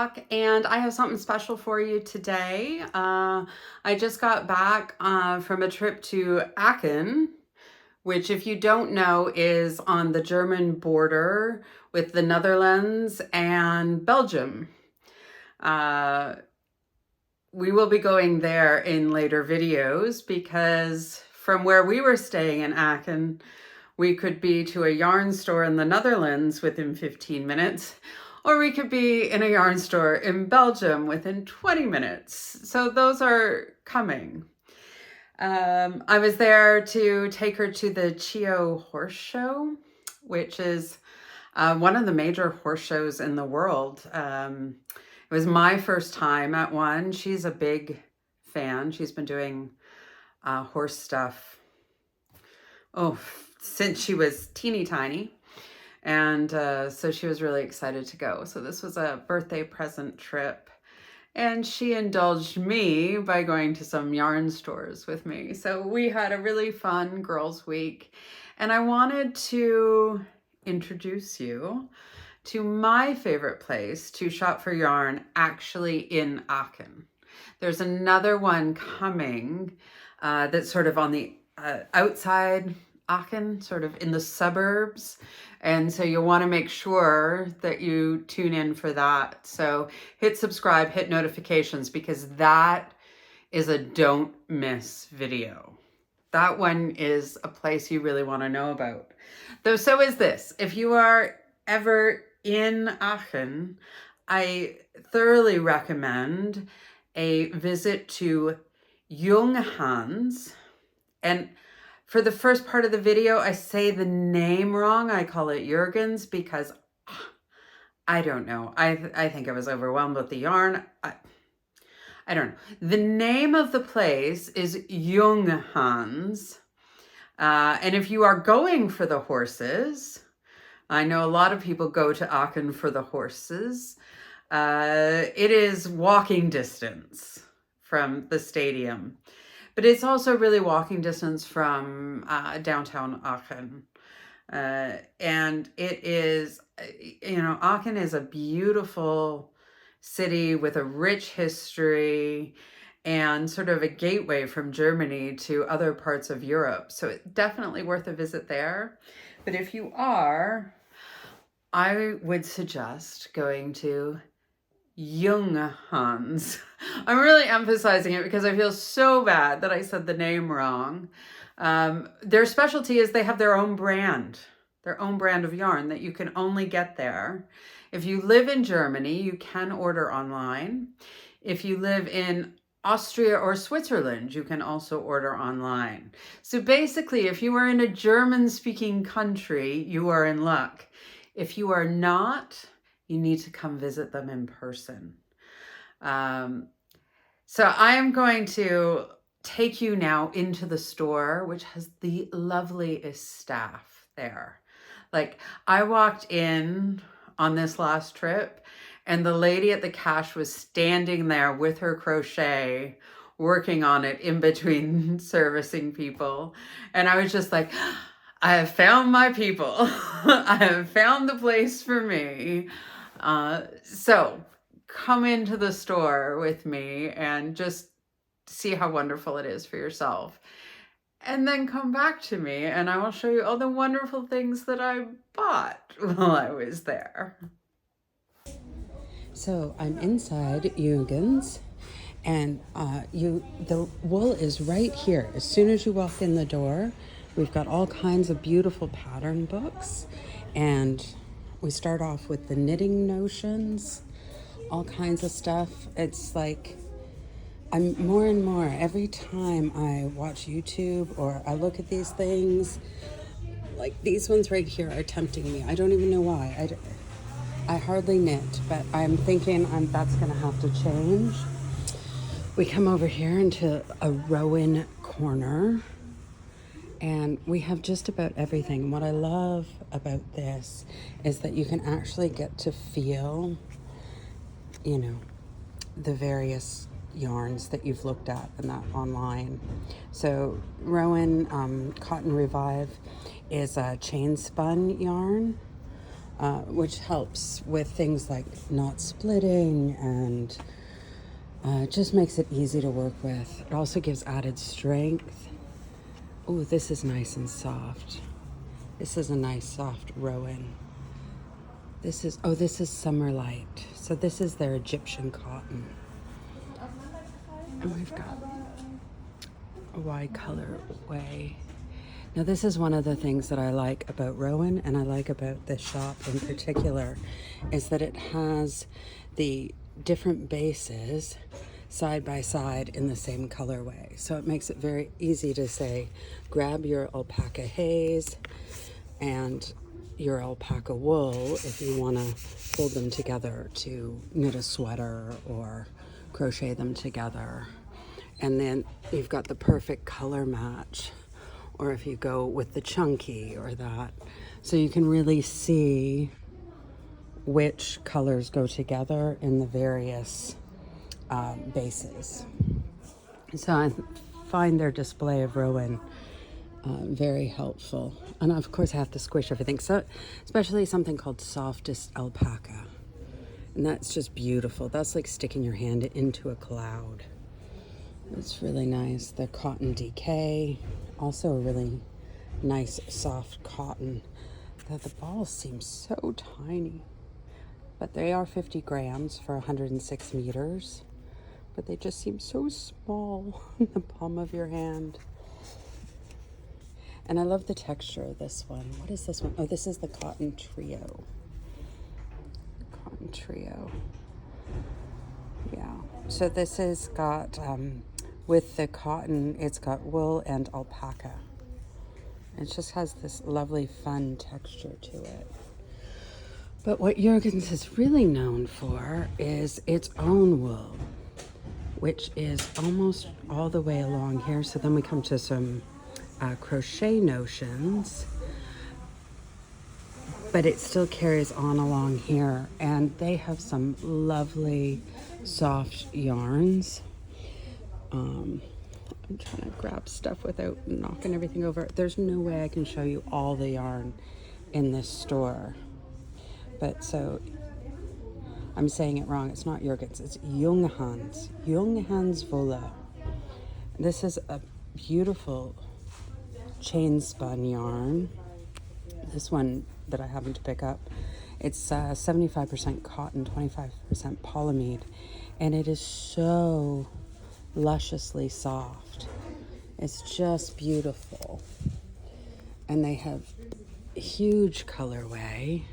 back, and I have something special for you today. I just got back from a trip to Aachen, which, if you don't know, is on the German border with the Netherlands and Belgium. We will be going there in later videos because from where we were staying in Aachen, we could be to a yarn store in the Netherlands within 15 minutes, or we could be in a yarn store in Belgium within 20 minutes. So those are coming. I was there to take her to the Chio Horse Show, which is one of the major horse shows in the world. It was my first time at one. She's a big fan. She's been doing horse stuff, since she was teeny tiny. And so she was really excited to go. So this was a birthday present trip. And she indulged me by going to some yarn stores with me. So we had a really fun girls' week. And I wanted to introduce you to my favorite place to shop for yarn, actually in Aachen. There's another one coming that's sort of on the outside Aachen, sort of in the suburbs. And so you'll want to make sure that you tune in for that. So hit subscribe, hit notifications, because that is a don't miss video. That one is a place you really want to know about. Though so is this. If you are ever in Aachen, I thoroughly recommend a visit to Junghans. And for the first part of the video, I say the name wrong. I call it Jurgens because I don't know. I think I was overwhelmed with the yarn. I don't know. The name of the place is Junghans. And if you are going for the horses, I know a lot of people go to Aachen for the horses. It is walking distance from the stadium. But it's also really walking distance from downtown Aachen. And it is, Aachen is a beautiful city with a rich history and sort of a gateway from Germany to other parts of Europe. So it's definitely worth a visit there. But if you are, I would suggest going to Junghans. I'm really emphasizing it because I feel so bad that I said the name wrong. Their specialty is they have their own brand of yarn that you can only get there. If you live in Germany, you can order online. If you live in Austria or Switzerland, you can also order online. So basically, if you are in a German-speaking country, you are in luck. If you are not, you need to come visit them in person. So I am going to take you now into the store, which has the loveliest staff there. Like, I walked in on this last trip, and the lady at the cash was standing there with her crochet, working on it in between servicing people. And I was just like, I have found my people. I have found the place for me. So come into the store with me and just see how wonderful it is for yourself. And then come back to me and I will show you all the wonderful things that I bought while I was there. So I'm inside Junghans, and the wool is right here. As soon as you walk in the door, we've got all kinds of beautiful pattern books, and we start off with the knitting notions, all kinds of stuff. It's like, I'm more and more, every time I watch YouTube or I look at these things, like these ones right here are tempting me. I don't even know why. I hardly knit, but I'm thinking that's gonna have to change. We come over here into a Rowan corner, and we have just about everything. What I love about this is that you can actually get to feel, the various yarns that you've looked at and that online. So Rowan Cotton Revive is a chain spun yarn. which helps with things like not splitting and just makes it easy to work with. It also gives added strength. Oh, this is nice and soft. This is a nice soft rowan. This is Summer Light. So this is their Egyptian cotton. And we've got a wide colorway. Now this is one of the things that I like about Rowan, and I like about this shop in particular, is that it has the different bases side by side in the same colorway. So it makes it very easy to say, grab your alpaca haze and your alpaca wool if you want to fold them together to knit a sweater or crochet them together. And then you've got the perfect color match, or if you go with the chunky or that. So you can really see which colors go together in the various bases. So I find their display of Rowan very helpful. And of course I have to squish everything. So especially something called softest alpaca. And that's just beautiful. That's like sticking your hand into a cloud. It's really nice. The cotton decay, also a really nice soft cotton. The balls seem so tiny, but they are 50 grams for 106 meters. But they just seem so small in the palm of your hand. And I love the texture of this one. What is this one? Oh, this is the Cotton Trio. Cotton Trio. Yeah. So this has got, with the cotton, it's got wool and alpaca. It just has this lovely, fun texture to it. But what Junghans is really known for is its own wool, which is almost all the way along here. So then we come to some crochet notions, but it still carries on along here. And they have some lovely soft yarns. I'm trying to grab stuff without knocking everything over. There's no way I can show you all the yarn in this store. But so, I'm saying it wrong. It's not Junghans, it's Junghans. Junghans Wolle. This is a beautiful chain spun yarn. This one that I happened to pick up, it's 75% cotton, 25% polyamide, and it is so lusciously soft. It's just beautiful. And they have huge colorway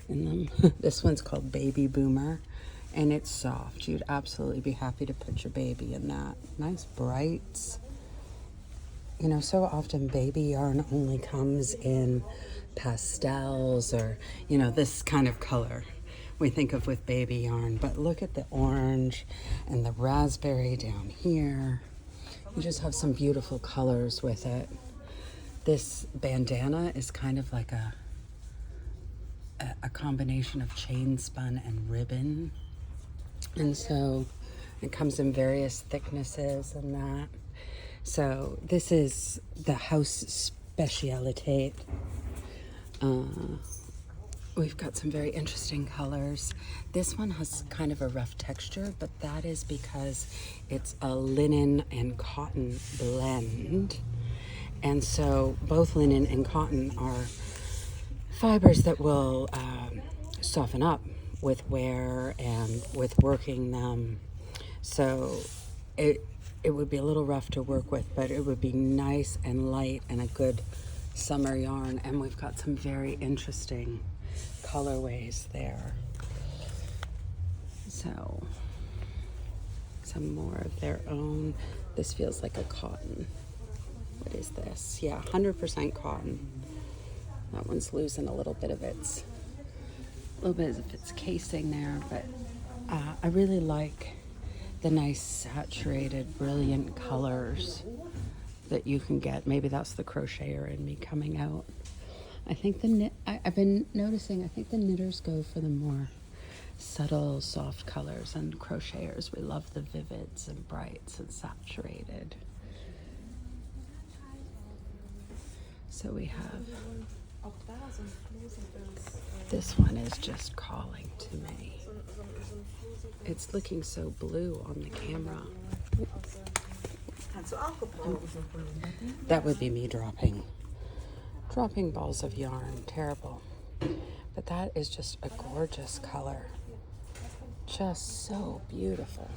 in them. This one's called Baby Boomer, and it's soft. You'd absolutely be happy to put your baby in that. Nice brights. You know, so often baby yarn only comes in pastels or, you know, this kind of color we think of with baby yarn. But look at the orange and the raspberry down here. You just have some beautiful colors with it. This bandana is kind of like a combination of chain spun and ribbon. And so it comes in various thicknesses and that. So this is the house specialité. We've got some very interesting colors. This one has kind of a rough texture, but that is because it's a linen and cotton blend. And so both linen and cotton are fibers that will soften up with wear and with working them. So it would be a little rough to work with, but it would be nice and light and a good summer yarn. And we've got some very interesting colorways there. So some more of their own. This feels like a cotton. What is this? Yeah, 100% cotton. That one's losing a little bit of its casing there, but I really like the nice saturated, brilliant colors that you can get. Maybe that's the crocheter in me coming out. I think I've been noticing, I think the knitters go for the more subtle, soft colors, and crocheters, we love the vivids and brights and saturated. So we have This one is just calling to me. It's looking so blue on the camera. That would be me dropping balls of yarn. Terrible. But that is just a gorgeous color. Just so beautiful.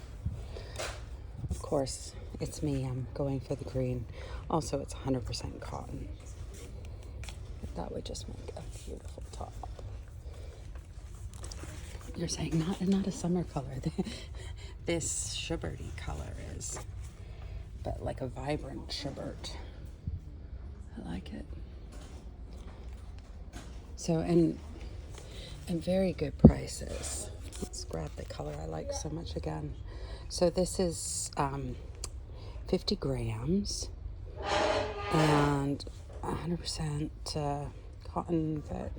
Of course, it's me. I'm going for the green. Also, it's 100% cotton. But that would just make a beautiful top. You're saying not a summer color. This Schuberty color is, but like a vibrant Schubert. I like it. So, and very good prices. Let's grab the color I like so much again. So this is 50 grams and 100% cotton, but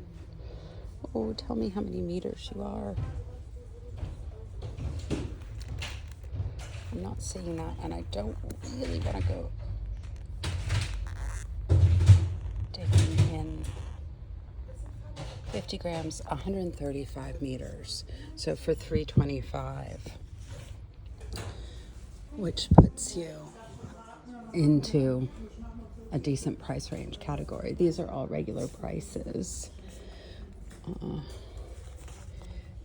oh, tell me how many meters you are. I'm not seeing that, and I don't really want to go digging in. 50 grams, 135 meters. So for $325, which puts you into a decent price range category. These are all regular prices. And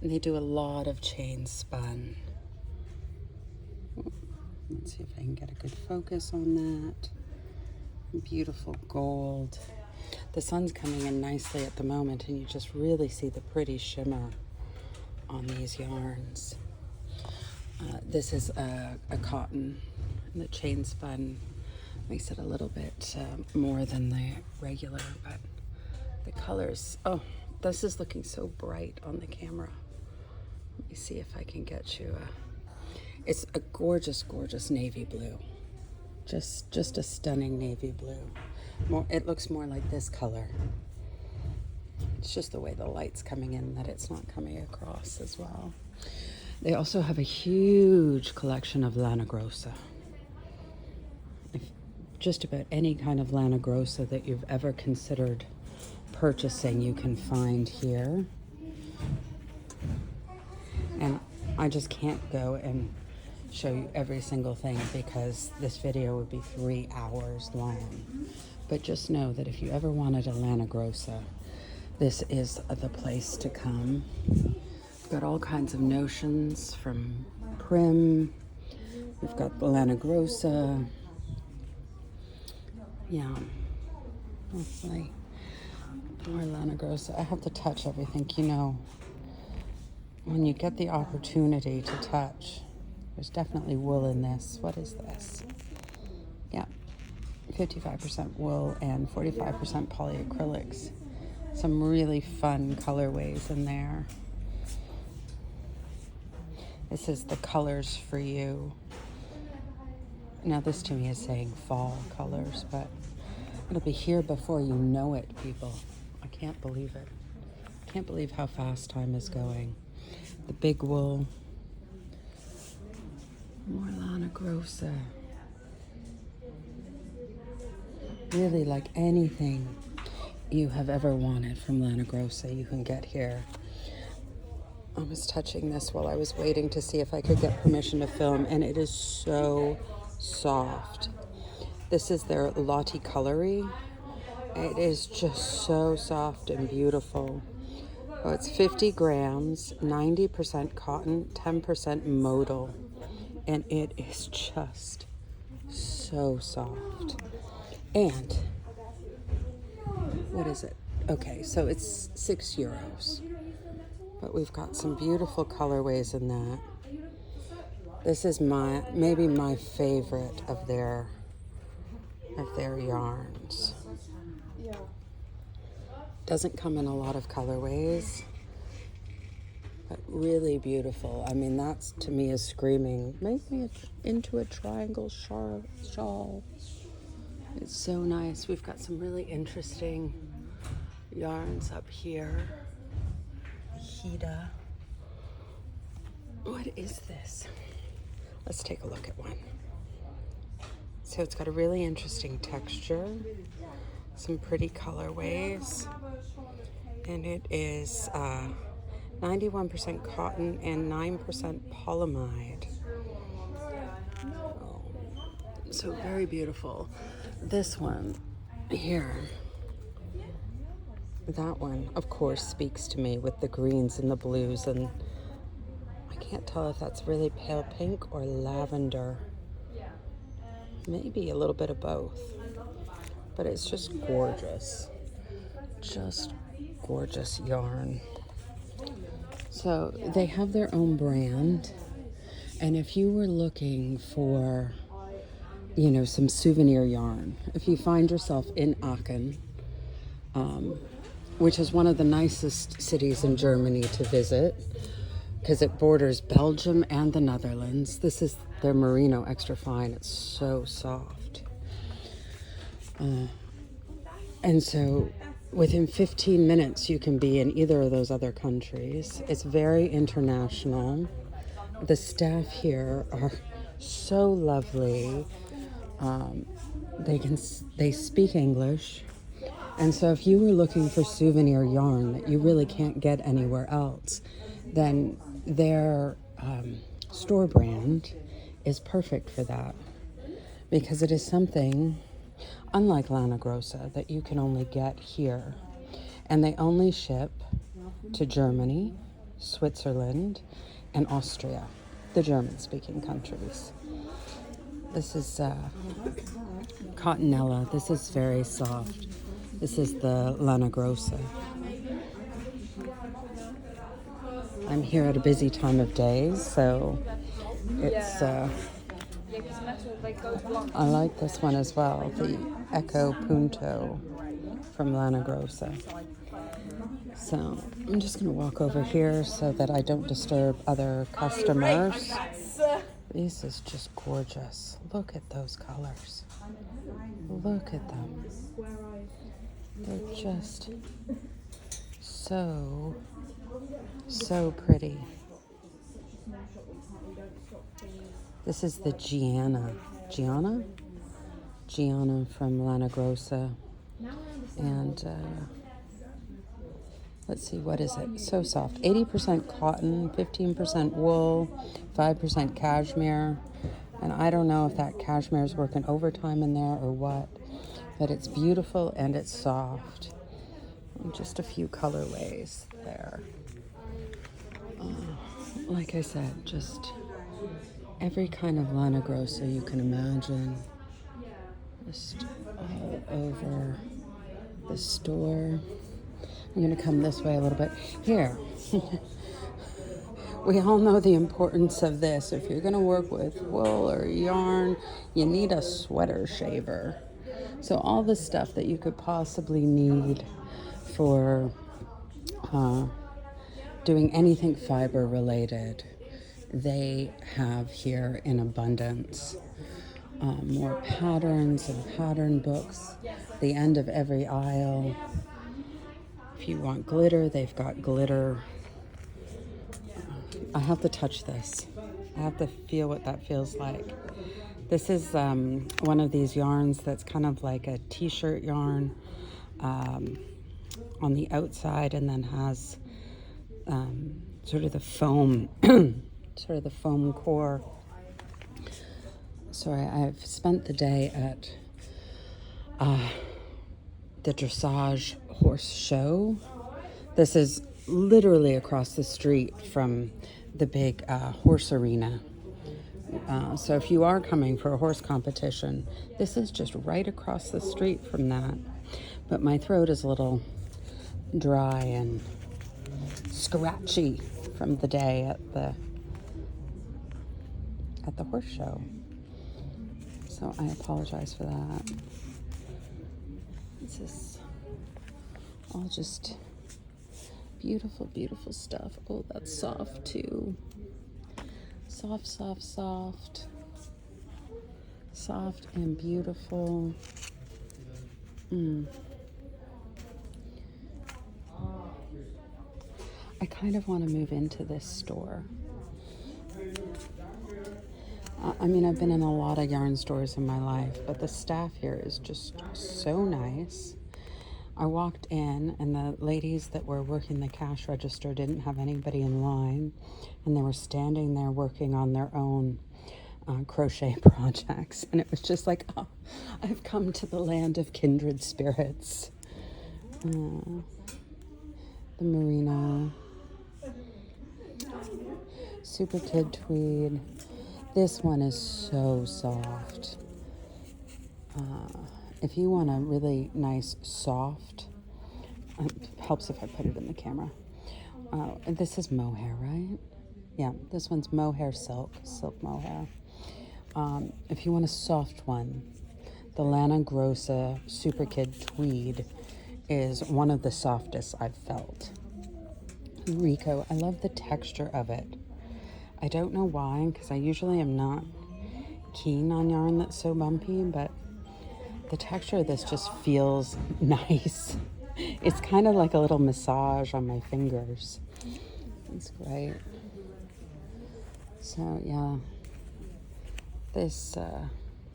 they do a lot of chain spun. Let's see if I can get a good focus on that. Beautiful gold. The sun's coming in nicely at the moment, and you just really see the pretty shimmer on these yarns. This is a cotton, and the chain spun makes it a little bit more than the regular, but the colors, oh, this is looking so bright on the camera. Let me see if I can get you it's a gorgeous, gorgeous navy blue. Just a stunning navy blue. It looks more like this color. It's just the way the light's coming in that it's not coming across as well. They also have a huge collection of Lana Grossa. Just about any kind of Lana Grossa that you've ever considered purchasing, you can find here. And I just can't go and show you every single thing because this video would be 3 hours long. But just know that if you ever wanted a Lana Grossa, this is the place to come. We've got all kinds of notions from Prim. We've got the Lana Grossa. Yeah, hopefully more Lana Grossa. I have to touch everything, you know. When you get the opportunity to touch, there's definitely wool in this. What is this? Yeah, 55% wool and 45% polyacrylics. Some really fun colorways in there. This is the colors for you. Now this to me is saying fall colors, but it'll be here before you know it, people. I can't believe it. I can't believe how fast time is going. The big wool. More Lana Grossa. Really, like anything you have ever wanted from Lana Grossa, you can get here. I was touching this while I was waiting to see if I could get permission to film, and it is so soft. This is their Lottie Colory. It is just so soft and beautiful. Oh, it's 50 grams, 90% cotton, 10% modal. And it is just so soft. And what is it? Okay, so it's €6. But we've got some beautiful colorways in that. This is maybe my favorite of their yarns. Doesn't come in a lot of colorways, but really beautiful. I mean, that's to me is screaming, make me into a triangle shawl. It's so nice. We've got some really interesting yarns up here. Hida. What is this? Let's take a look at one. So it's got a really interesting texture. some pretty colorways. And it is 91% cotton and 9% polyamide. Oh, so very beautiful. This one here, that one, of course, speaks to me with the greens and the blues, and I can't tell if that's really pale pink or lavender. Maybe a little bit of both, but it's just gorgeous. Just gorgeous yarn. So they have their own brand, and if you were looking for, you know, some souvenir yarn, if you find yourself in Aachen, which is one of the nicest cities in Germany to visit, because it borders Belgium and the Netherlands. This is their merino extra fine. It's so soft. And so within 15 minutes, you can be in either of those other countries. It's very international. The staff here are so lovely. They speak English. And so if you were looking for souvenir yarn that you really can't get anywhere else, then their store brand is perfect for that, because it is something unlike Lana Grossa that you can only get here. And they only ship to Germany, Switzerland, and Austria, the German-speaking countries. This is Cottonella. This is very soft. This is the Lana Grossa. I'm here at a busy time of day, so it's I like this one as well, the Echo Punto from Lana Grossa. So I'm just going to walk over here so that I don't disturb other customers. This is just gorgeous. Look at those colors. Look at them. They're just so pretty. This is the Gianna from Lana Grossa. And let's see, what is it? So soft. 80% cotton, 15% wool, 5% cashmere. And I don't know if that cashmere is working overtime in there or what, but it's beautiful and it's soft. And just a few colorways there. Like I said, just every kind of Lana Grossa you can imagine. Just all over the store. I'm going to come this way a little bit. Here. We all know the importance of this. If you're going to work with wool or yarn, you need a sweater shaver. So all the stuff that you could possibly need for doing anything fiber related, they have here in abundance. More patterns and pattern books. The end of every aisle. If you want glitter, they've got glitter. I have to touch this. I have to feel what that feels like. This is one of these yarns that's kind of like a t-shirt yarn on the outside, and then has sort of the foam, core. Sorry, I've spent the day at the dressage horse show. This is literally across the street from the big horse arena. So if you are coming for a horse competition, this is just right across the street from that. But my throat is a little dry and scratchy from the day at the horse show. So I apologize for that. This is all just beautiful, beautiful stuff. Oh, that's soft too. Soft, soft, soft. Soft and beautiful. I kind of want to move into this store. I mean, I've been in a lot of yarn stores in my life, but the staff here is just so nice. I walked in, and the ladies that were working the cash register didn't have anybody in line, and they were standing there working on their own crochet projects. And it was just like, oh, I've come to the land of kindred spirits. The merino, super kid tweed. This one is so soft. If you want a really nice soft, it helps if I put it in the camera. This is mohair, right? Yeah, this one's mohair silk mohair. If you want a soft one, the Lana Grossa Super Kid Tweed is one of the softest I've felt. Rico, I love the texture of it. I don't know why, because I usually am not keen on yarn that's so bumpy, but the texture of this just feels nice. It's kind of like a little massage on my fingers. It's great. So yeah, this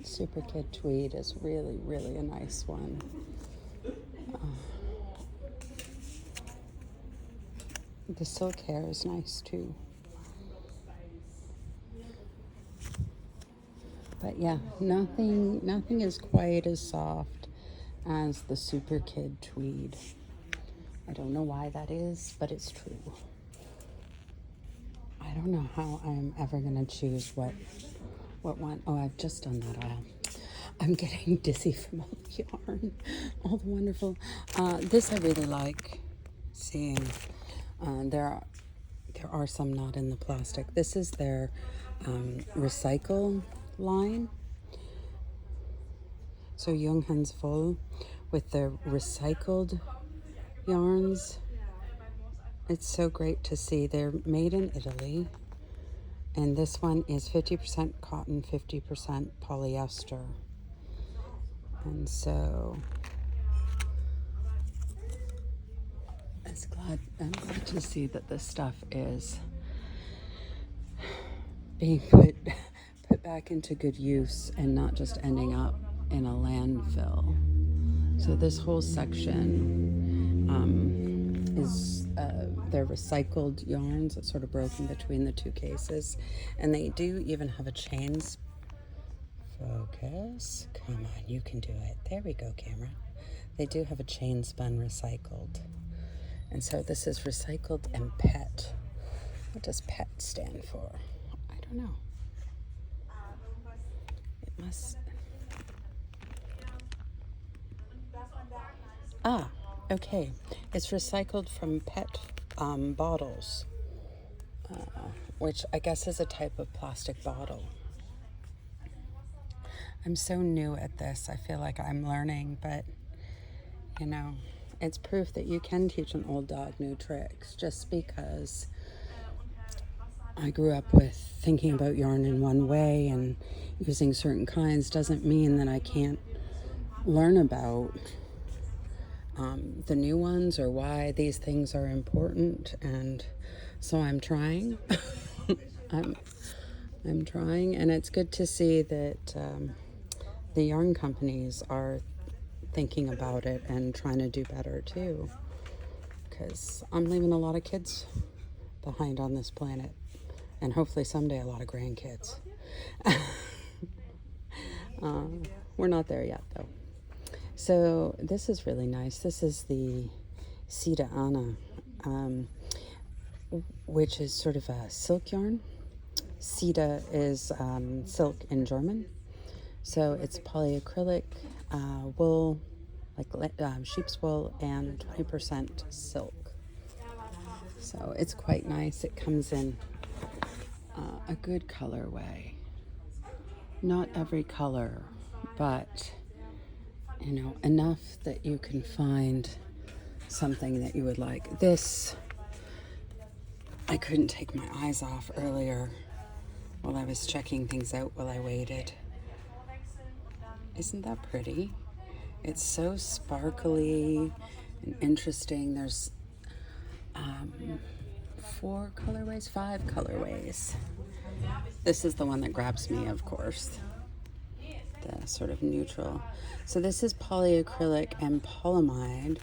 Super Kid Tweed is really, really a nice one. The silk hair is nice too. But yeah, nothing is quite as soft as the Super Kid Tweed. I don't know why that is, but it's true. I don't know how I'm ever gonna choose what one. Oh, I've just done that aisle. I'm getting dizzy from all the yarn, all the wonderful. This I really like seeing. There are some not in the plastic. This is their recycle line. So Junghans Wool with their recycled yarns. It's so great to see. They're made in Italy. And this one is 50% cotton, 50% polyester. And so I'm glad to see that this stuff is being put back into good use and not just ending up in a landfill. So this whole section is they're recycled yarns. It's sort of broken between the two cases, and they do even have a chains. Focus, come on, you can do it. There we go, camera. They do have a chain spun recycled, and so this is recycled and PET. What does PET stand for? I don't know. It must. Okay. It's recycled from PET bottles, which I guess is a type of plastic bottle. I'm so new at this. I feel like I'm learning, but, you know, it's proof that you can teach an old dog new tricks. Just because I grew up with thinking about yarn in one way and using certain kinds doesn't mean that I can't learn about the new ones or why these things are important. And so I'm trying. I'm trying, and it's good to see that the yarn companies are thinking about it and trying to do better too, because I'm leaving a lot of kids behind on this planet, and hopefully someday a lot of grandkids. We're not there yet though. So this is really nice. This is the Sida Anna, which is sort of a silk yarn. Sida is silk in German. So it's polyacrylic wool, like sheep's wool, and 20% silk. So it's quite nice. It comes in a good colorway. Not every color, but you know, enough that you can find something that you would like. This, I couldn't take my eyes off earlier while I was checking things out while I waited. Isn't that pretty? It's so sparkly and interesting. There's 5 colorways. This is the one that grabs me, of course. the sort of neutral. So this is polyacrylic and polyamide,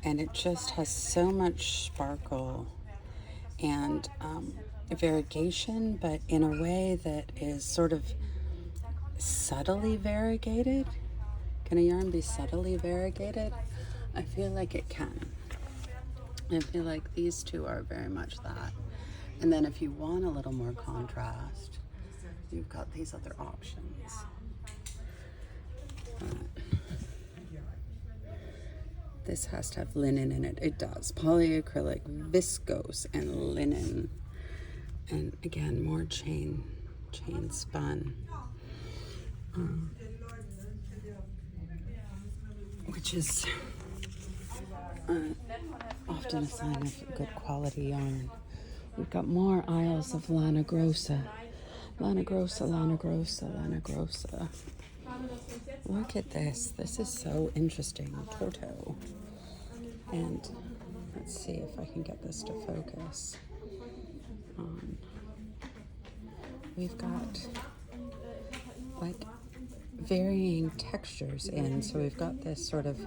and it just has so much sparkle and variegation, but in a way that is sort of subtly variegated. Can a yarn be subtly variegated? I feel like it can. I feel like these two are very much that. And then if you want a little more contrast, you've got these other options. This has to have linen in it. It does. Polyacrylic, viscose, and linen. And again, more chain spun. Which is often a sign of good quality yarn. We've got more aisles of Lana Grossa. Lana Grossa, Lana Grossa, Lana Grossa. Look at this. This is so interesting. Toto. And let's see if I can get this to focus. We've got like varying textures in. So we've got this sort of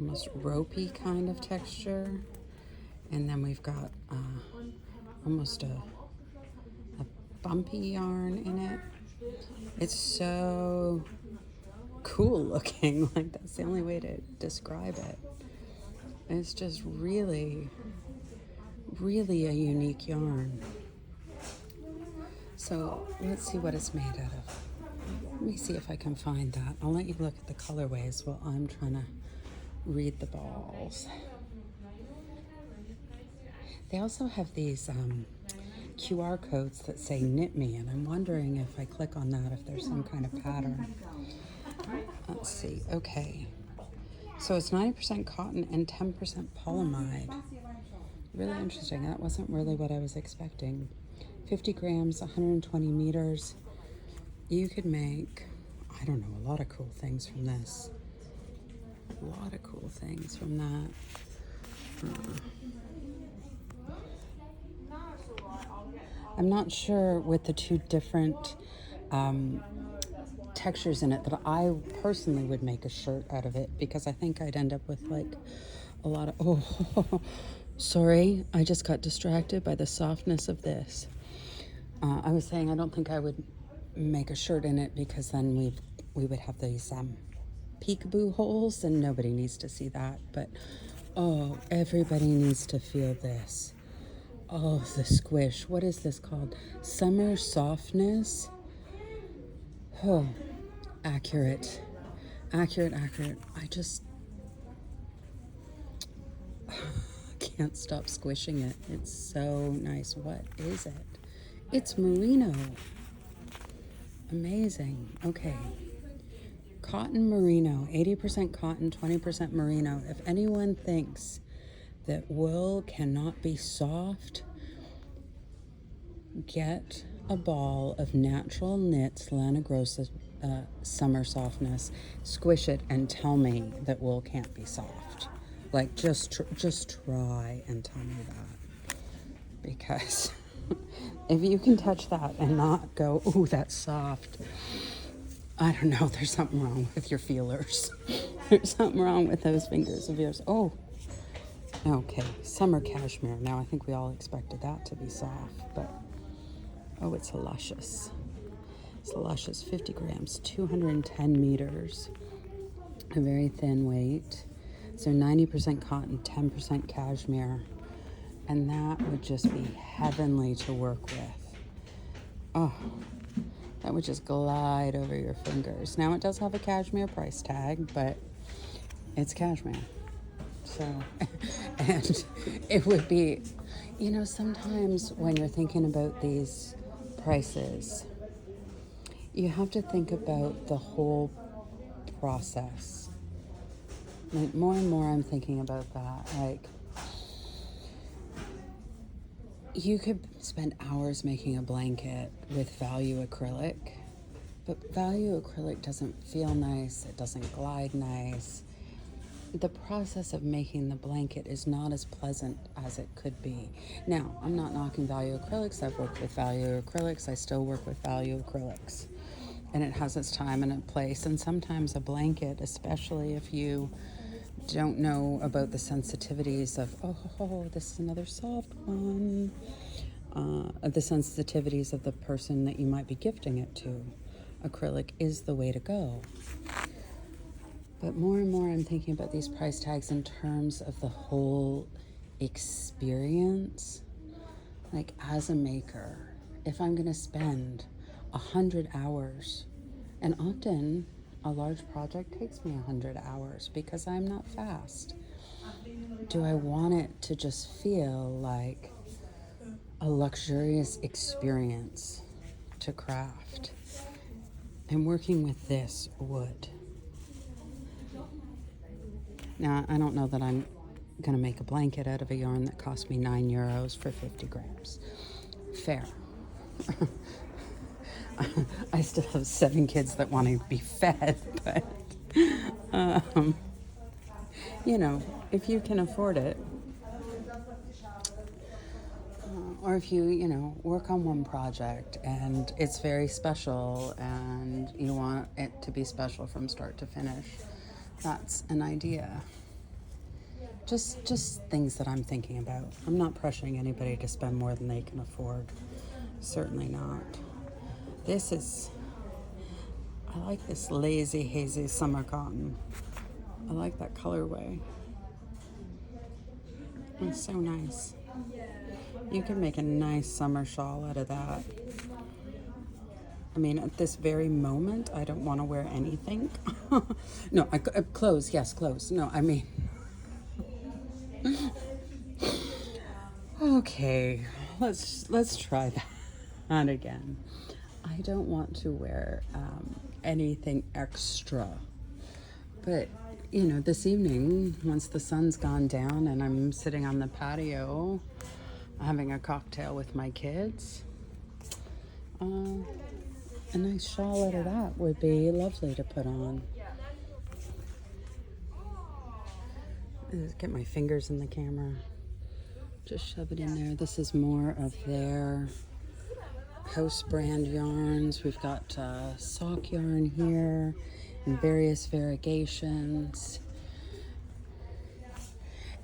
almost ropey kind of texture. And then we've got almost a bumpy yarn in it. It's so cool looking. Like, that's the only way to describe it. It's just really, really a unique yarn. So let's see what it's made out of. Let me see if I can find that. I'll let you look at the colorways while I'm trying to read the balls. They also have these QR codes that say knit me, and I'm wondering if I click on that, if there's some kind of pattern. Let's see. Okay. So it's 90% cotton and 10% polyamide. Really interesting. That wasn't really what I was expecting. 50 grams, 120 meters. You could make, I don't know, a lot of cool things from this. A lot of cool things from that. I'm not sure with the two different textures in it that I personally would make a shirt out of it, because I think I'd end up with like a lot of, oh, sorry, I just got distracted by the softness of this. I was saying I don't think I would make a shirt in it, because then we would have these peekaboo holes, and nobody needs to see that. But oh, everybody needs to feel this. Oh, the squish. What is this called? Summer softness. Oh, accurate. Accurate. I just can't stop squishing it. It's so nice. What is it? It's merino. Amazing. Okay. Cotton merino. 80% cotton, 20% merino. If anyone thinks that wool cannot be soft, get a ball of natural knits Lana Grossa summer softness, squish it, and tell me that wool can't be soft. Like, just try and tell me that, because if you can touch that and not go, ooh, that's soft, I don't know, there's something wrong with your feelers. There's something wrong with those fingers of yours. Oh, okay, summer cashmere. Now, I think we all expected that to be soft, but oh, it's luscious. It's luscious. 50 grams, 210 meters. A very thin weight. So 90% cotton, 10% cashmere. And that would just be heavenly to work with. Oh, that would just glide over your fingers. Now, it does have a cashmere price tag, but it's cashmere. So, and it would be, you know, sometimes when you're thinking about these prices, you have to think about the whole process. Like, more and more I'm thinking about that. Like, you could spend hours making a blanket with value acrylic, but value acrylic doesn't feel nice. It doesn't glide nice. The process of making the blanket is not as pleasant as it could be. Now, I'm not knocking value acrylics. I've worked with value acrylics. I still work with value acrylics. and it has its time and its place. And sometimes a blanket, especially if you don't know about the sensitivities of, oh, this is another soft one, the sensitivities of the person that you might be gifting it to, acrylic is the way to go. But more and more I'm thinking about these price tags in terms of the whole experience. Like, as a maker, if I'm going to spend 100 hours, and often a large project takes me 100 hours because I'm not fast, do I want it to just feel like a luxurious experience to craft? I'm working with this wood. Now, I don't know that I'm going to make a blanket out of a yarn that cost me €9 for 50 grams. Fair. I still have 7 kids that want to be fed, but, you know, if you can afford it, or if you work on one project and it's very special and you want it to be special from start to finish, that's an idea. Just things that I'm thinking about. I'm not pressuring anybody to spend more than they can afford. Certainly not. I like this lazy, hazy summer cotton. I like that colorway. It's so nice. You can make a nice summer shawl out of that. I mean, at this very moment, I don't want to wear anything. No, clothes. Yes, clothes. No, I mean... Okay, let's try that again. I don't want to wear anything extra, but this evening, once the sun's gone down and I'm sitting on the patio having a cocktail with my kids, a nice shawl out of that would be lovely to put on. Just get my fingers in the camera. Just shove it in there. This is more of their house brand yarns. We've got sock yarn here in various variegations.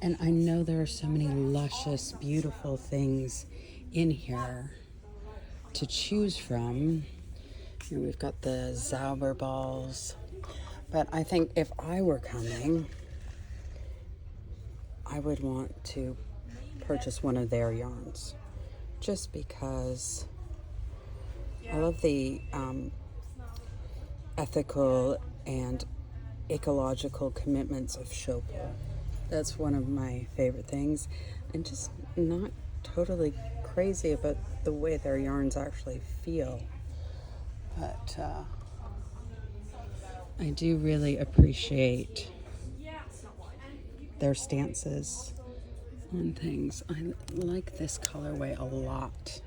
And I know there are so many luscious, beautiful things in here to choose from. We've got the Zauber balls. But I think if I were coming, I would want to purchase one of their yarns, just because I love the ethical and ecological commitments of Chopin. That's one of my favorite things. I'm just not totally crazy about the way their yarns actually feel, but I do really appreciate their stances on things. I like this colorway a lot.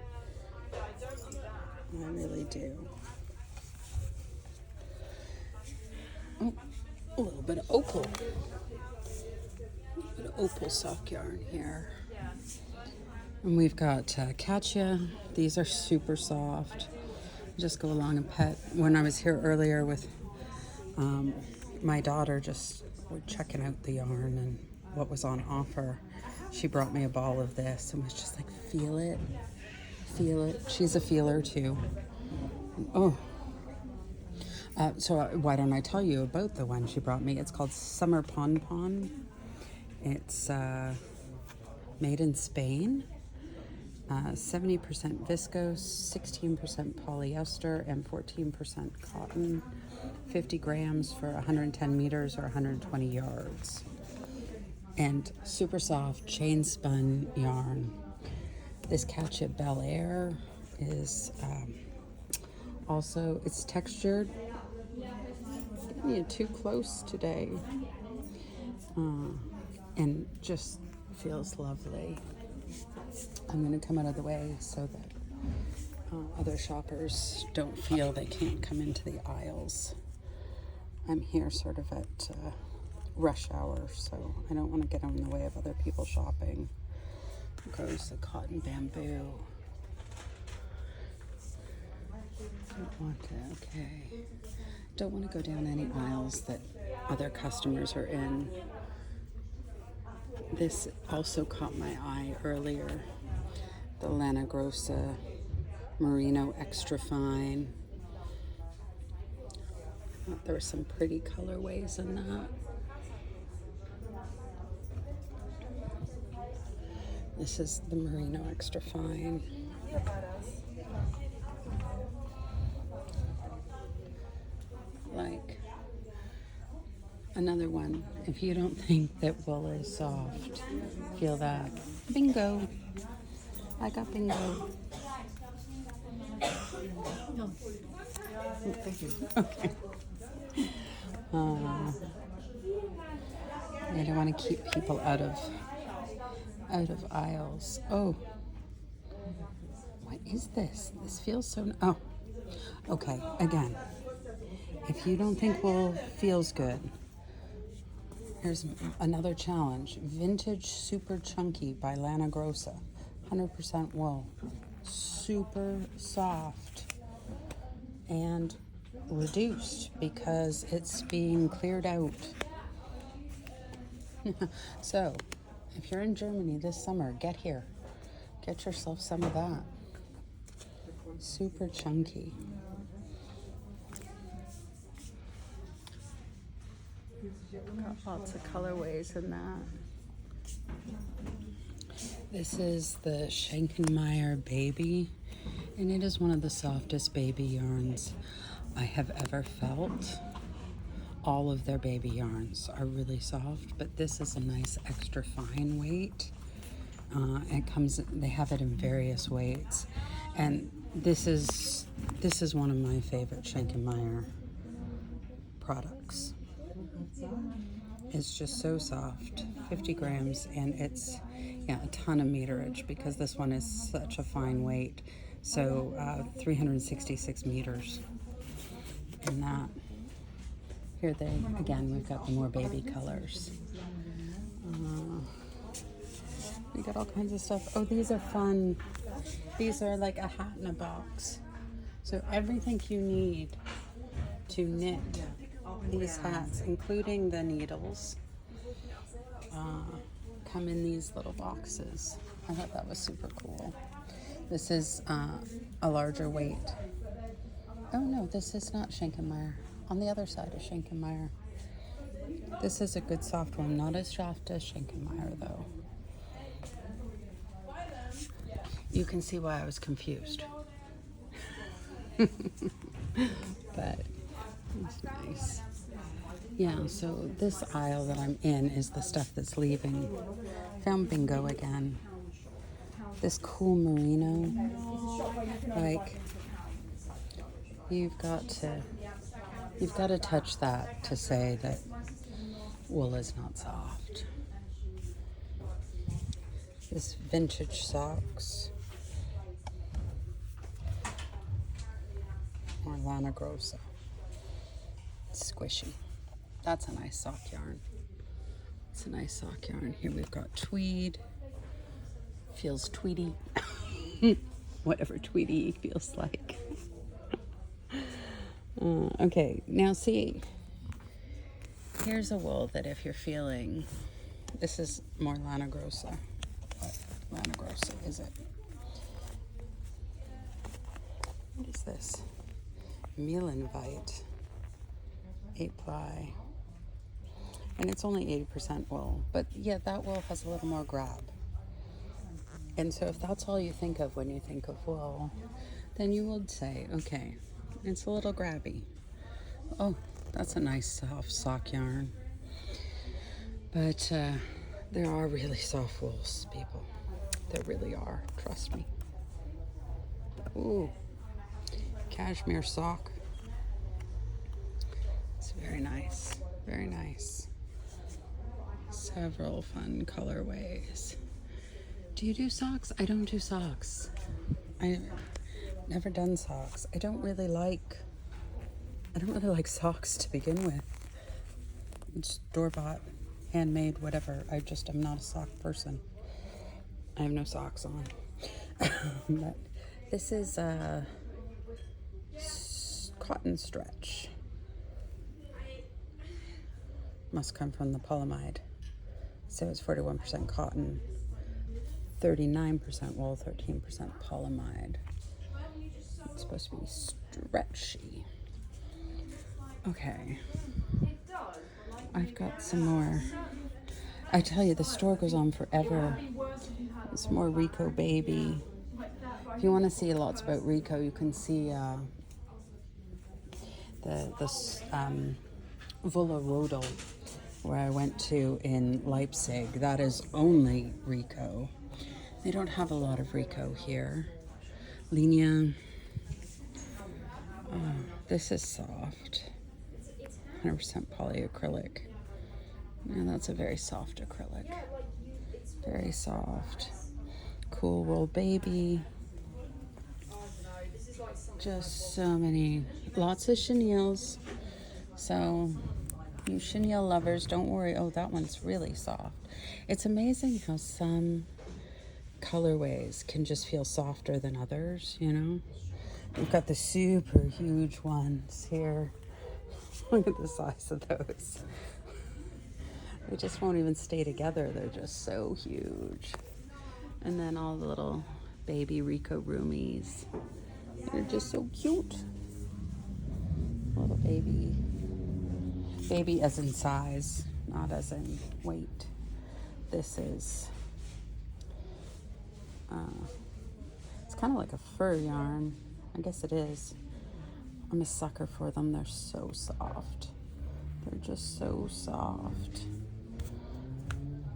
I really do. Oh, a little bit of opal. A little bit of opal sock yarn here. And we've got Katya. These are super soft. Just go along and pet. When I was here earlier with my daughter, just we're checking out the yarn and what was on offer, she brought me a ball of this and was just like, feel it. She's a feeler too. Oh. So why don't I tell you about the one she brought me? It's called Summer Pon Pon. It's made in Spain. 70% viscose, 16% polyester, and 14% cotton. 50 grams for 110 meters or 120 yards. And super soft chain spun yarn. This Katya Bel Air is also, it's textured. Getting you too close today. And just feels lovely. I'm going to come out of the way so that other shoppers don't feel they can't come into the aisles. I'm here sort of at rush hour, so I don't want to get in the way of other people shopping. Goes the cotton bamboo. want to, okay. Don't want to go down any aisles that other customers are in. This also caught my eye earlier. The Lana Grossa Merino Extra Fine. There were some pretty colorways in that. This is the Merino Extra Fine. Like another one. If you don't think that wool is soft, feel that. Bingo. I got bingo. No. Thank you. Okay. I don't want to keep people out of aisles. Oh, what is this? This feels so. Oh, okay. Again, if you don't think wool feels good, here's another challenge: Vintage Super Chunky by Lana Grossa, 100% wool, super soft and reduced because it's being cleared out. So, if you're in Germany this summer, get here. Get yourself some of that. Super chunky. Got lots of colorways in that. This is the Schenkenmeyer Baby, and it is one of the softest baby yarns I have ever felt. All of their baby yarns are really soft, but this is a nice extra fine weight. They have it in various weights, and this is one of my favorite Schenkenmeyer products. It's just so soft, 50 grams, and it's a ton of meterage because this one is such a fine weight. So 366 meters in that. Here we've got the more baby colors. We got all kinds of stuff. Oh, these are fun. These are like a hat in a box. So everything you need to knit these hats, including the needles, come in these little boxes. I thought that was super cool. This is a larger weight. Oh no, this is not Schenkenmeyer. On the other side of Schenkenmeyer. This is a good soft one, not as soft as Schenkenmeyer though. You can see why I was confused. But it's nice. Yeah, so this aisle that I'm in is the stuff that's leaving. Found bingo again. This cool merino. Like, you've got to touch that to say that wool is not soft. This vintage socks. Or Lana Grossa. Squishy. That's a nice sock yarn. It's a nice sock yarn. Here we've got tweed. Feels tweedy. Whatever tweedy feels like. Okay, now see, here's a wool that if you're feeling, this is more Lana Grossa. What Lana Grossa is it? What is this? Mielenvite 8-ply. And it's only 80% wool, but yeah, that wool has a little more grab. And so if that's all you think of when you think of wool, then you would say, okay, it's a little grabby. Oh, that's a nice soft sock yarn. But there are really soft wools, people. There really are, trust me. Ooh, cashmere sock. It's very nice, very nice. Several fun colorways. Do you do socks? I don't do socks. I've never done socks. I don't really like socks to begin with. It's store-bought, handmade, whatever. I'm not a sock person. I have no socks on. But this is cotton stretch. Must come from the polyamide. So it's 41% cotton, 39% wool, 13% polyamide. It's supposed to be stretchy. Okay. I've got some more. I tell you, the store goes on forever. It's more Rico Baby. If you want to see lots about Rico, you can see the Villa Rodel, where I went to in Leipzig. That is only Rico. They don't have a lot of Rico here. Linea. This is soft. 100% polyacrylic. Yeah, that's a very soft acrylic. Very soft. Cool Wool Baby. Just so many. Lots of chenilles. So, you chenille lovers, don't worry. Oh, that one's really soft. It's amazing how some colorways can just feel softer than others, you know? We've got the super huge ones here. Look at the size of those. They just won't even stay together. They're just so huge. And then all the little baby Rico Roomies. They're just so cute. Little baby. Baby as in size, not as in weight. This is, it's kind of like a fur yarn. I guess it is. I'm a sucker for them. They're so soft. They're just so soft.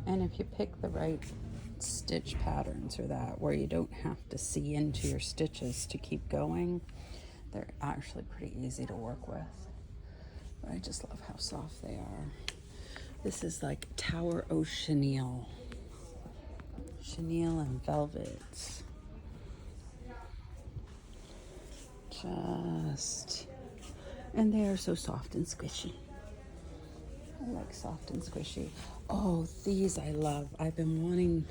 And if you pick the right stitch patterns or that, where you don't have to see into your stitches to keep going, they're actually pretty easy to work with. But I just love how soft they are. This is like Tower O Chenille. Chenille and velvets. And they are so soft and squishy. I like soft and squishy. Oh, these I love. I've been wanting,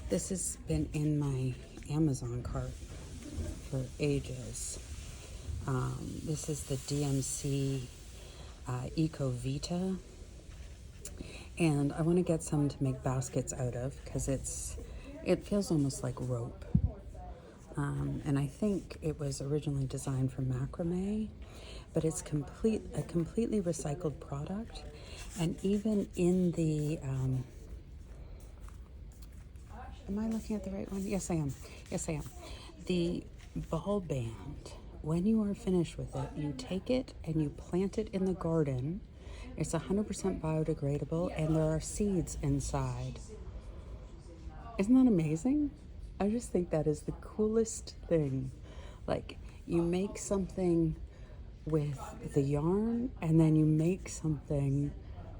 this has been in my Amazon cart for ages. This is the DMC Eco Vita. And I want to get some to make baskets out of because it feels almost like rope. And I think it was originally designed for macrame, but it's a completely recycled product. And even in the, am I looking at the right one? Yes, I am. Yes, I am. The ball band, when you are finished with it, you take it and you plant it in the garden. It's 100% biodegradable, and there are seeds inside. Isn't that amazing? I just think that is the coolest thing. Like, you make something with the yarn, and then you make something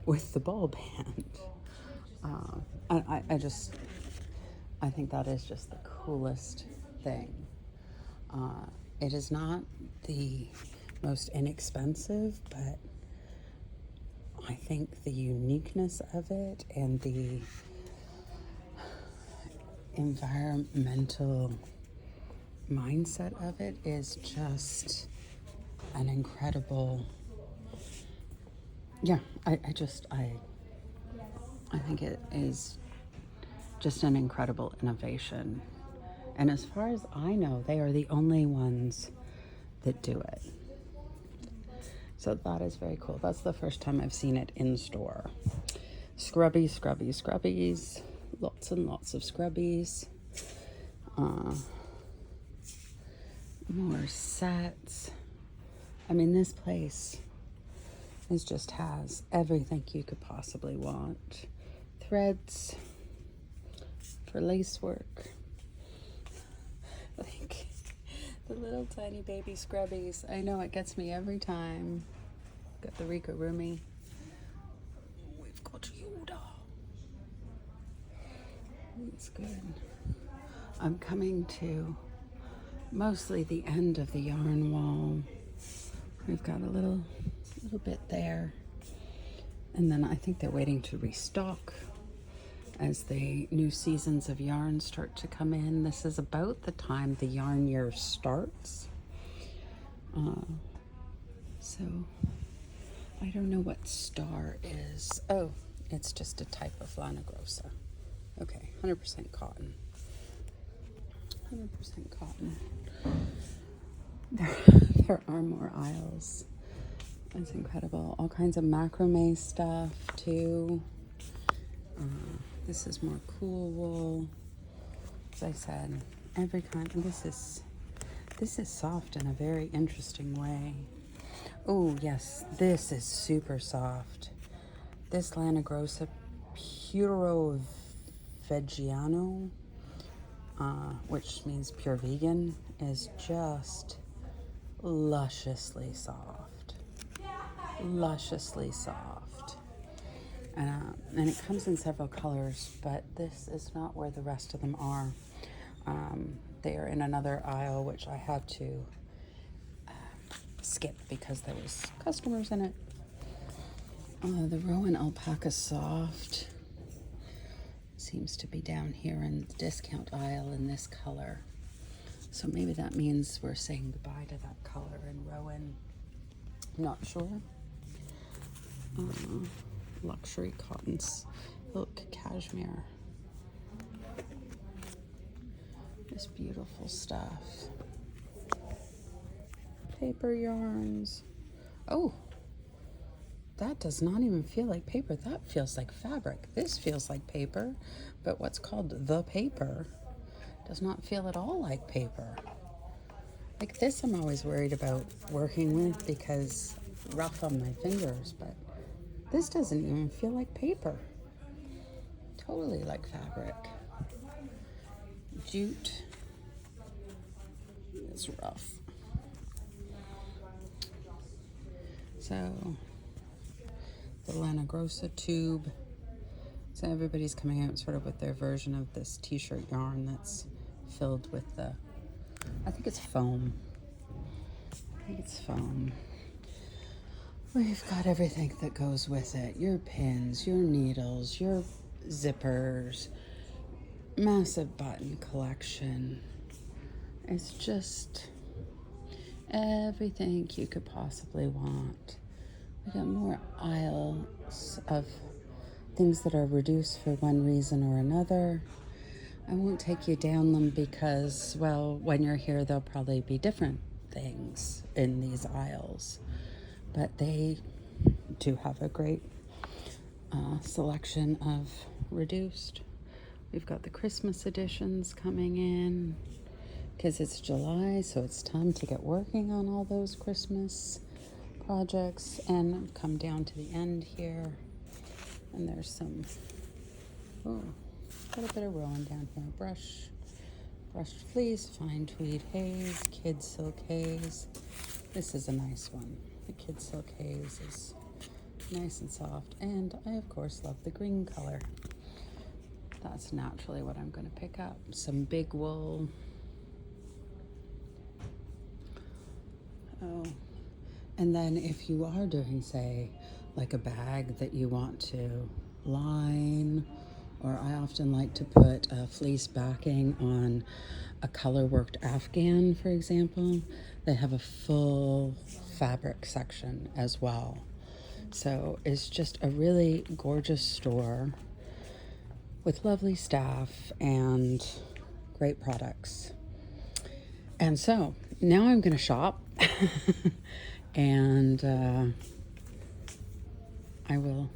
with the ball band. I think that is just the coolest thing. It is not the most inexpensive, but I think the uniqueness of it and the environmental mindset of it is just an incredible, yeah, I think it is just an incredible innovation. And as far as I know, they are the only ones that do it. So that is very cool. That's the first time I've seen it in store. Scrubbies, scrubbies, scrubbies. Lots and lots of scrubbies. More sets. I mean, this place just has everything you could possibly want. Threads for lace work. Like the little tiny baby scrubbies. I know it gets me every time. Got the Rico Roomie. We've got Yoda. It's good. I'm coming to mostly the end of the yarn wall. We've got a little bit there. And then I think they're waiting to restock as the new seasons of yarn start to come in. This is about the time the yarn year starts. So I don't know what star is. Oh, it's just a type of Lana Grossa. Okay, 100% cotton. 100% cotton. There are more aisles. It's incredible. All kinds of macrame stuff too. This is more cool wool. As I said, every kind. And this is soft in a very interesting way. Oh yes, this is super soft. This Lana Grossa Puro Veggiano, which means pure vegan, is just lusciously soft. Lusciously soft. And it comes in several colors, but this is not where the rest of them are. They are in another aisle, which I had to skip because there was customers in it. The Rowan Alpaca Soft seems to be down here in the discount aisle in this color. So maybe that means we're saying goodbye to that color in Rowan. Not sure. Luxury cotton silk cashmere. This beautiful stuff. Paper yarns. Oh, that does not even feel like paper. That feels like fabric. This feels like paper, but what's called the paper does not feel at all like paper. Like this I'm always worried about working with because rough on my fingers, but this doesn't even feel like paper. Totally like fabric. Jute is rough. So the Lana Grossa tube. So everybody's coming out sort of with their version of this t-shirt yarn that's filled with the, I think it's foam. I think it's foam. We've got everything that goes with it. Your pins, your needles, your zippers, massive button collection. It's just everything you could possibly want. We got more aisles of things that are reduced for one reason or another. I won't take you down them because, well, when you're here, there'll probably be different things in these aisles. But they do have a great selection of reduced. We've got the Christmas editions coming in because it's July, so it's time to get working on all those Christmas projects. And I've come down to the end here, and there's some, got a bit of Rowan down here. Brushed fleece, fine tweed haze, kid silk haze. This is a nice one. The kid silk haze is nice and soft, and I of course love the green color. That's naturally what I'm going to pick up. Some big wool. Oh, and then if you are doing, say, like a bag that you want to line, or I often like to put a fleece backing on a color worked Afghan, for example, they have a full fabric section as well. So it's just a really gorgeous store with lovely staff and great products. And so now I'm going to shop and I will.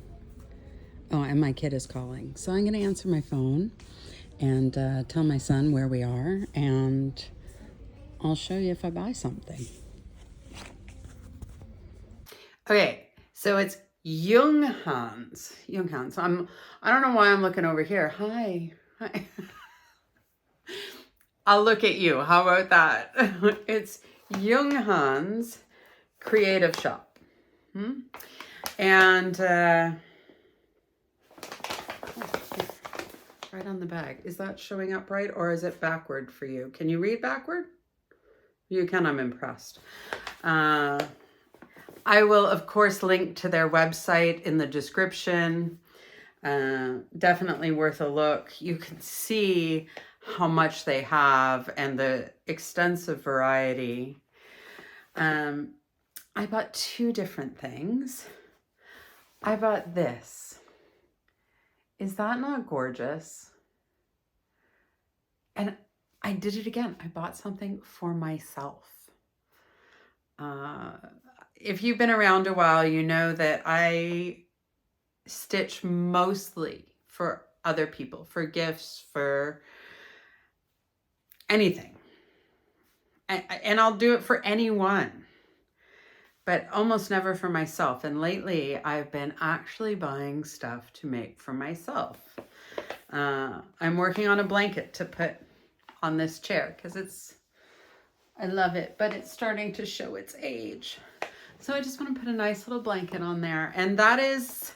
Oh, and my kid is calling. So I'm going to answer my phone and tell my son where we are, and I'll show you if I buy something. Okay, so it's Junghans. I don't know why I'm looking over here. Hi. I'll look at you. How about that? It's Junghans Creative Shop. And right on the bag. Is that showing up right, or is it backward for you? Can you read backward? You can. I'm impressed. I will, of course, link to their website in the description. Definitely worth a look. You can see how much they have and the extensive variety. I bought two different things. I bought this. Is that not gorgeous? And I did it again. I bought something for myself. If you've been around a while, you know that I stitch mostly for other people, for gifts, for anything. And I'll do it for anyone, but almost never for myself. And lately I've been actually buying stuff to make for myself. I'm working on a blanket to put on this chair because I love it, but it's starting to show its age. So I just want to put a nice little blanket on there. And that is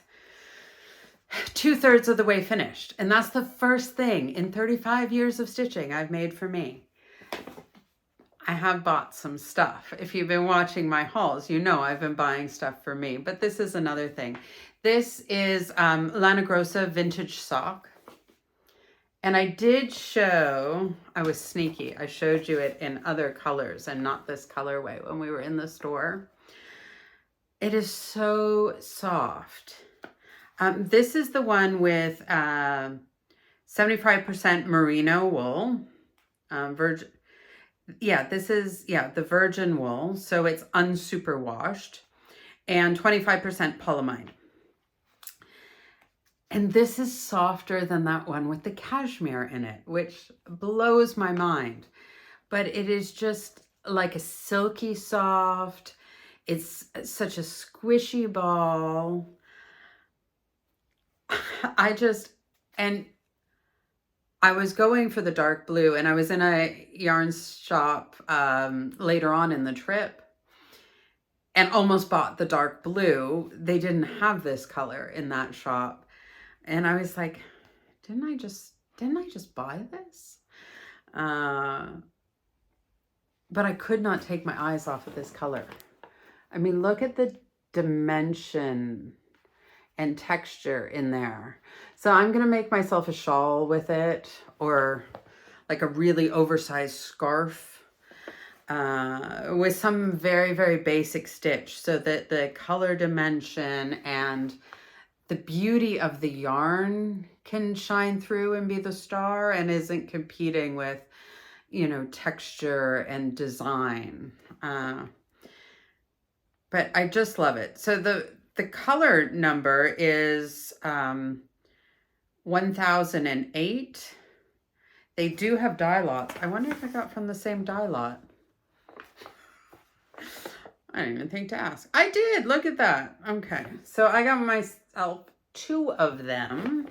2/3 of the way finished. And that's the first thing in 35 years of stitching I've made for me. I have bought some stuff. If you've been watching my hauls, you know I've been buying stuff for me. But this is another thing. This is Lana Grossa Vintage Sock. And I did show, I was sneaky. I showed you it in other colors and not this colorway when we were in the store. It is so soft. This is the one with 75% merino wool. Virgin. Yeah, this is, the virgin wool. So it's unsuperwashed. And 25% polyamide. And this is softer than that one with the cashmere in it, which blows my mind. But it is just like a silky soft. It's such a squishy ball. And I was going for the dark blue, and I was in a yarn shop later on in the trip and almost bought the dark blue. They didn't have this color in that shop. And I was like, didn't I just buy this? But I could not take my eyes off of this color. I mean, look at the dimension and texture in there. So I'm going to make myself a shawl with it, or like a really oversized scarf with some very, very basic stitch so that the color dimension and the beauty of the yarn can shine through and be the star and isn't competing with, texture and design. But I just love it. So the color number is 1008. They do have dye lots. I wonder if I got from the same dye lot. I didn't even think to ask. I did. Look at that. Okay. So I got myself 2 of them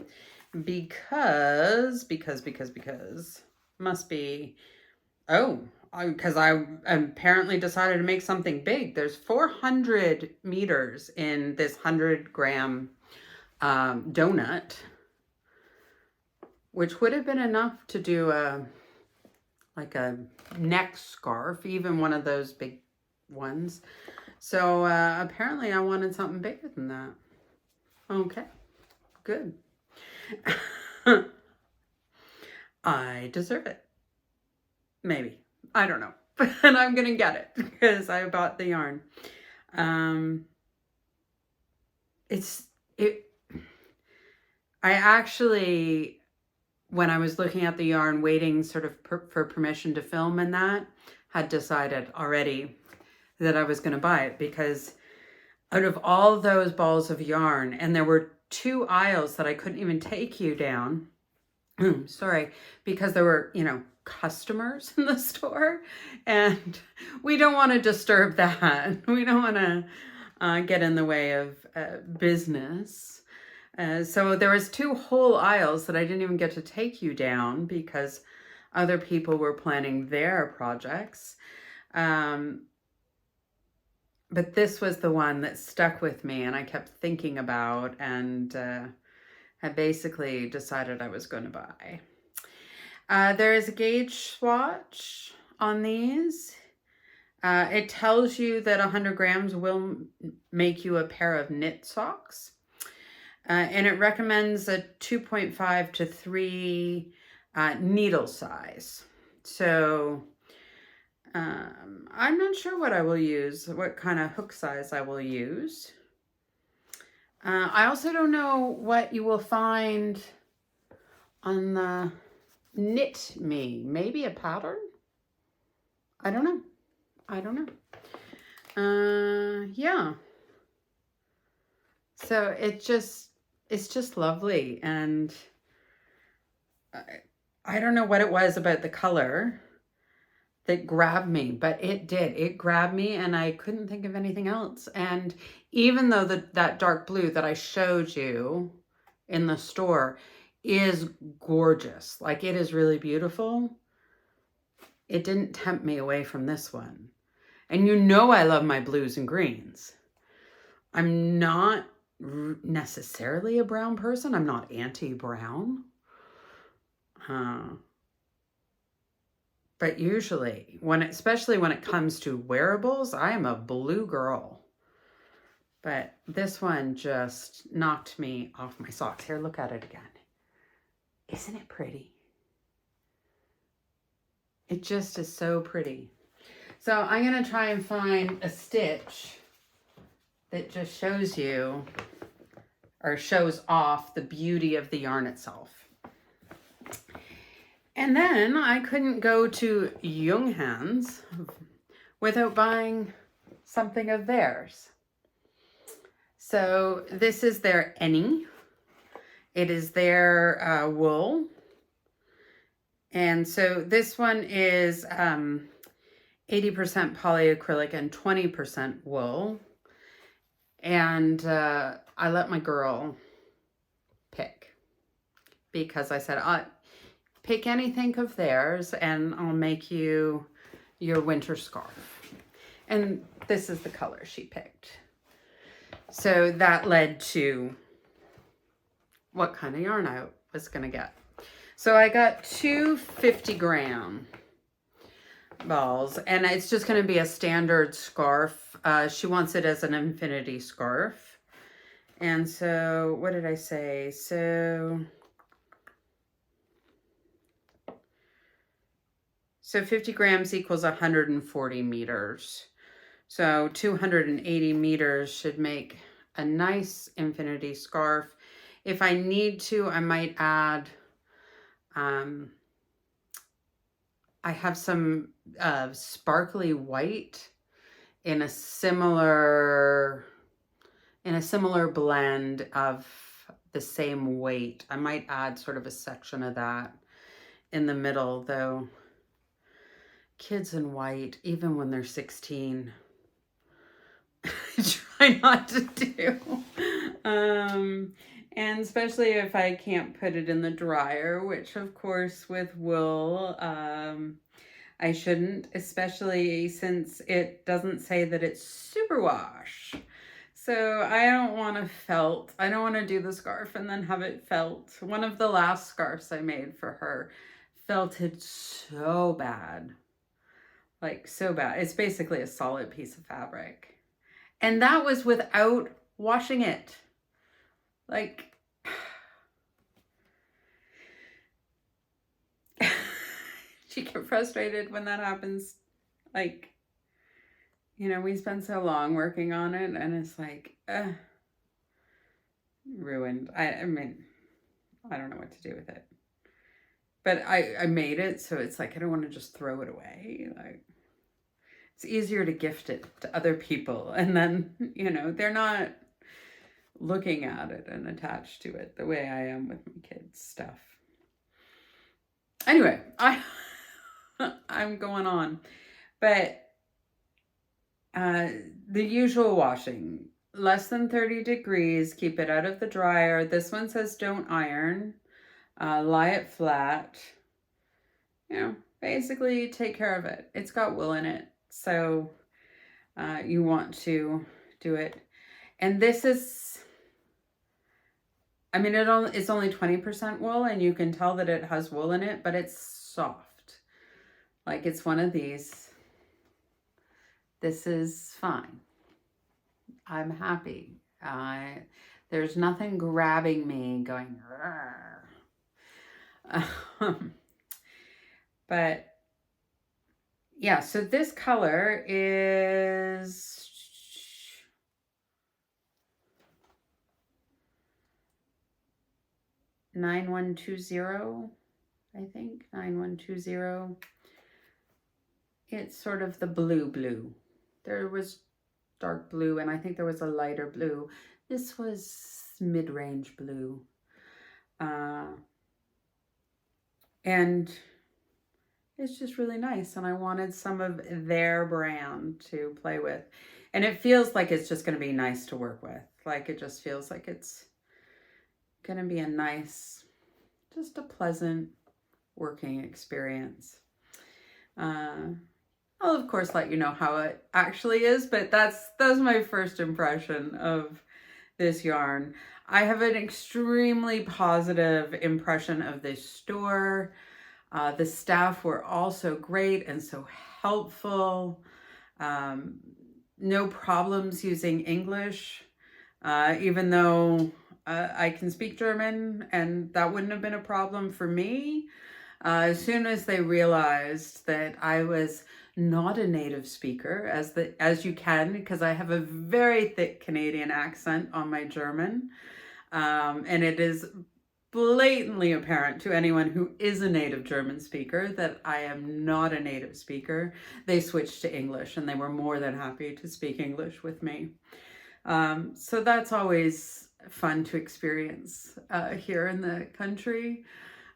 because must be, because I apparently decided to make something big. There's 400 meters in this 100-gram donut, which would have been enough to do a neck scarf, even one of those big ones. So apparently I wanted something bigger than that. Okay, good. I deserve it. Maybe. I don't know. But I'm going to get it because I bought the yarn. I actually, when I was looking at the yarn, waiting sort of for permission to film and that, had decided already that I was going to buy it, because out of all those balls of yarn, and there were 2 aisles that I couldn't even take you down, sorry, because there were, customers in the store, and we don't want to disturb that. We don't want to get in the way of business. So there was 2 whole aisles that I didn't even get to take you down because other people were planning their projects. But this was the one that stuck with me and I kept thinking about, and I basically decided I was going to buy. There is a gauge swatch on these. It tells you that 100 grams will make you a pair of knit socks. And it recommends a 2.5 to 3 needle size. So I'm not sure what I will use, what kind of hook size I will use. I also don't know what you will find on the Knit Me. Maybe a pattern? I don't know. I don't know. Yeah. So it's just lovely. And I don't know what it was about the color that grabbed me, but it did. It grabbed me and I couldn't think of anything else. And even though that dark blue that I showed you in the store is gorgeous, like it is really beautiful, it didn't tempt me away from this one. And you know I love my blues and greens. I'm not necessarily a brown person. I'm not anti-brown. But usually, especially when it comes to wearables, I am a blue girl. But this one just knocked me off my socks. Here, look at it again. Isn't it pretty? It just is so pretty. So I'm going to try and find a stitch that just shows you or shows off the beauty of the yarn itself. And then I couldn't go to Junghans without buying something of theirs. So this is their Any. It is their wool. And so this one is 80% polyacrylic and 20% wool. And I let my girl pick because I said, pick anything of theirs and I'll make you your winter scarf. And this is the color she picked. So that led to what kind of yarn I was going to get. So I got two 50-gram balls, and it's just going to be a standard scarf. She wants it as an infinity scarf. And so what did I say? So 50 grams equals 140 meters. So 280 meters should make a nice infinity scarf. If I need to, I might add, I have some sparkly white in a similar blend of the same weight. I might add sort of a section of that in the middle, though. Kids in white, even when they're 16, I try not to do. And especially if I can't put it in the dryer, which of course with wool, I shouldn't, especially since it doesn't say that it's superwash. So I don't want to felt. I don't want to do the scarf and then have it felt. One of the last scarves I made for her felted so bad. Like so bad. It's basically a solid piece of fabric. And that was without washing it. Like, she get frustrated when that happens. Like, you know, we spend so long working on it and it's like, ruined. I mean, I don't know what to do with it. But I made it, so it's like, I don't want to just throw it away. Like, it's easier to gift it to other people. And then, you know, they're not looking at it and attached to it the way I am with my kids' stuff. Anyway, I'm going on. But the usual washing, less than 30 degrees, keep it out of the dryer. This one says don't iron, lie it flat, you know, basically take care of it. It's got wool in it, so you want to do it. And this is, I mean, it's only 20% wool, and you can tell that it has wool in it, but it's soft. Like, it's one of these. This is fine. I'm happy. There's nothing grabbing me going, but Yeah, so this color is 9120, I think, 9120. It's sort of the blue. There was dark blue, and I think there was a lighter blue. This was mid-range blue. And it's just really nice, and I wanted some of their brand to play with. And it feels like it's just going to be nice to work with. Like, it just feels like it's going to be a nice, just a pleasant working experience. I'll of course let you know how it actually is, but that's my first impression of this yarn. I have an extremely positive impression of this store. The staff were also great and so helpful. No problems using English, even though I can speak German, and that wouldn't have been a problem for me. As soon as they realized that I was not a native speaker, as you can, because I have a very thick Canadian accent on my German, and it is blatantly apparent to anyone who is a native German speaker that I am not a native speaker. They switched to English, and they were more than happy to speak English with me. So that's always fun to experience here in the country,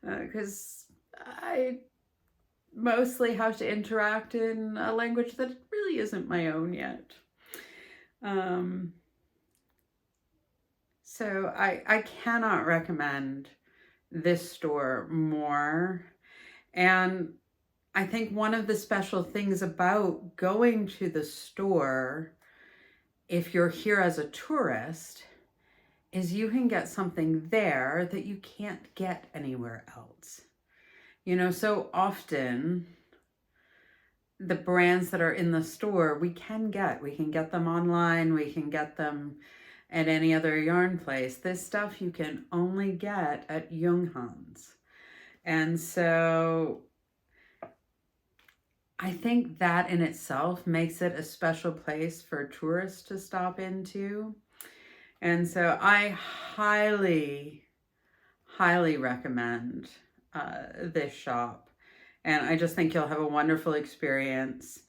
because I mostly have to interact in a language that really isn't my own yet. So I cannot recommend this store more. And I think one of the special things about going to the store, if you're here as a tourist, is you can get something there that you can't get anywhere else. You know, so often the brands that are in the store, we can get them online, we can get them at any other yarn place. This stuff you can only get at Junghans. And so I think that in itself makes it a special place for tourists to stop into. And so I highly, highly recommend this shop. And I just think you'll have a wonderful experience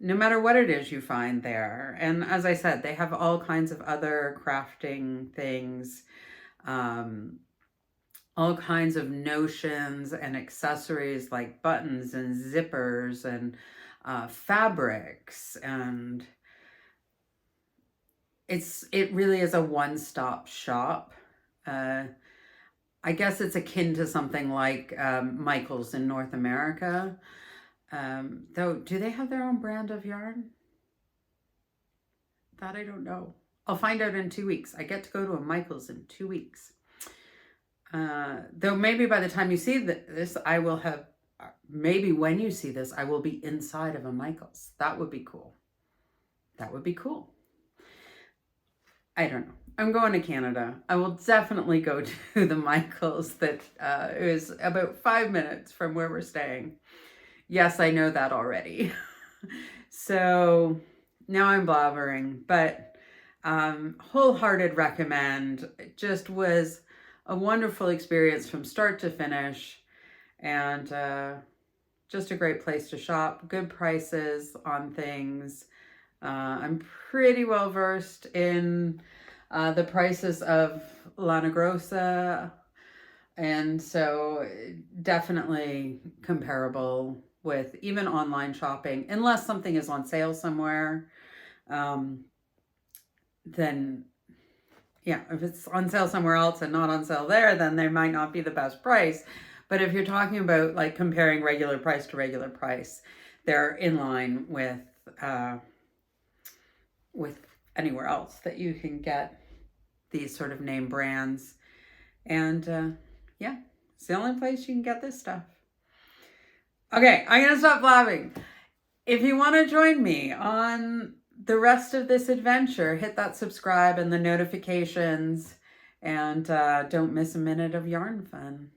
no matter what it is you find there. And as I said, they have all kinds of other crafting things, all kinds of notions and accessories like buttons and zippers and fabrics. And it really is a one-stop shop. I guess it's akin to something like Michael's in North America. Though, do they have their own brand of yarn? That I don't know. I'll find out in 2 weeks. I get to go to a Michael's in 2 weeks. Though maybe by the time you see this, I will have, maybe when you see this, I will be inside of a Michael's. That would be cool. That would be cool. I don't know. I'm going to Canada. I will definitely go to the Michael's that is about 5 minutes from where we're staying. Yes, I know that already. So now I'm blabbering, but wholehearted recommend. It just was a wonderful experience from start to finish, and just a great place to shop. Good prices on things. I'm pretty well versed in the prices of Lana Grossa, and so definitely comparable with even online shopping, unless something is on sale somewhere. Then yeah, if it's on sale somewhere else and not on sale there, then they might not be the best price. But if you're talking about like comparing regular price to regular price, they're in line with anywhere else that you can get these sort of name brands. And yeah, it's the only place you can get this stuff. Okay, I'm gonna stop blabbing. If you want to join me on the rest of this adventure, hit that subscribe and the notifications, and don't miss a minute of yarn fun.